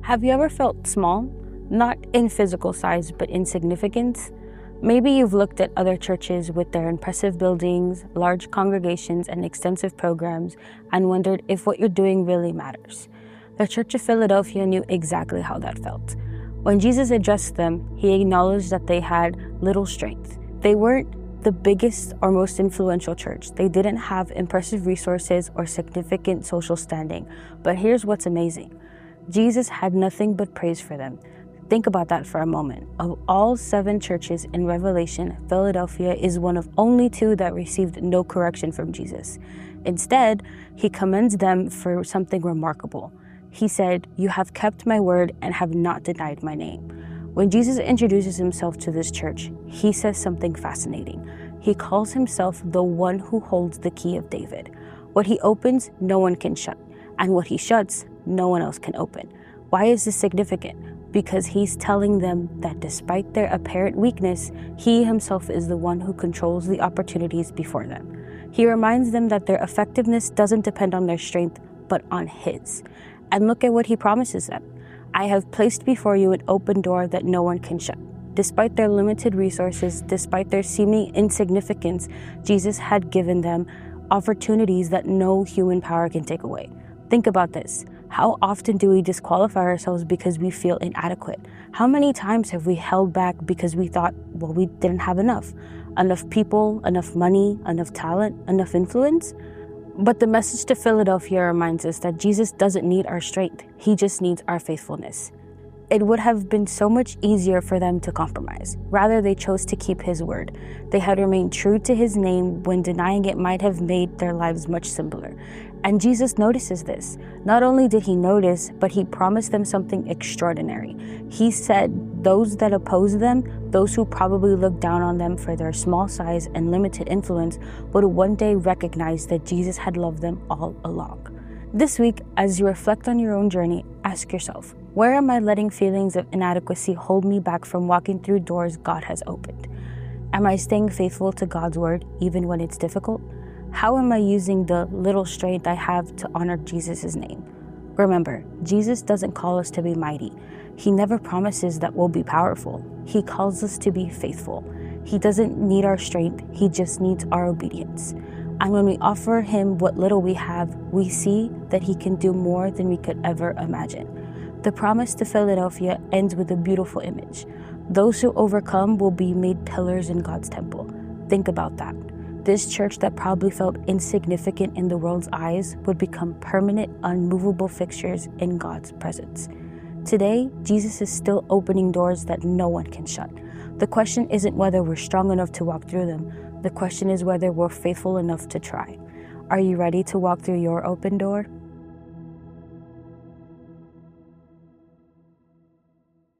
Have you ever felt small? Not in physical size, but in significance? Maybe you've looked at other churches with their impressive buildings, large congregations, and extensive programs and wondered if what you're doing really matters. The Church of Philadelphia knew exactly how that felt. When Jesus addressed them, he acknowledged that they had little strength. They weren't the biggest or most influential church. They didn't have impressive resources or significant social standing. But here's what's amazing. Jesus had nothing but praise for them. Think about that for a moment. Of all 7 churches in Revelation, Philadelphia is one of only 2 that received no correction from Jesus. Instead, he commends them for something remarkable. He said, "You have kept my word and have not denied my name." When Jesus introduces himself to this church, he says something fascinating. He calls himself the one who holds the key of David. What he opens, no one can shut. And what he shuts, no one else can open. Why is this significant? Because he's telling them that despite their apparent weakness, he himself is the one who controls the opportunities before them. He reminds them that their effectiveness doesn't depend on their strength, but on his. And look at what he promises them. "I have placed before you an open door that no one can shut." Despite their limited resources, despite their seeming insignificance, Jesus had given them opportunities that no human power can take away. Think about this. How often do we disqualify ourselves because we feel inadequate? How many times have we held back because we thought, we didn't have enough? Enough people, enough money, enough talent, enough influence? But the message to Philadelphia reminds us that Jesus doesn't need our strength. He just needs our faithfulness. It would have been so much easier for them to compromise. Rather, they chose to keep his word. They had remained true to his name when denying it might have made their lives much simpler. And Jesus notices this. Not only did he notice, but he promised them something extraordinary. He said those that oppose them, those who probably look down on them for their small size and limited influence, would one day recognize that Jesus had loved them all along. This week, as you reflect on your own journey, ask yourself, where am I letting feelings of inadequacy hold me back from walking through doors God has opened? Am I staying faithful to God's word even when it's difficult? How am I using the little strength I have to honor Jesus' name? Remember, Jesus doesn't call us to be mighty. He never promises that we'll be powerful. He calls us to be faithful. He doesn't need our strength. He just needs our obedience. And when we offer him what little we have, we see that he can do more than we could ever imagine. The promise to Philadelphia ends with a beautiful image. Those who overcome will be made pillars in God's temple. Think about that. This church that probably felt insignificant in the world's eyes would become permanent, unmovable fixtures in God's presence. Today, Jesus is still opening doors that no one can shut. The question isn't whether we're strong enough to walk through them. The question is whether we're faithful enough to try. Are you ready to walk through your open door?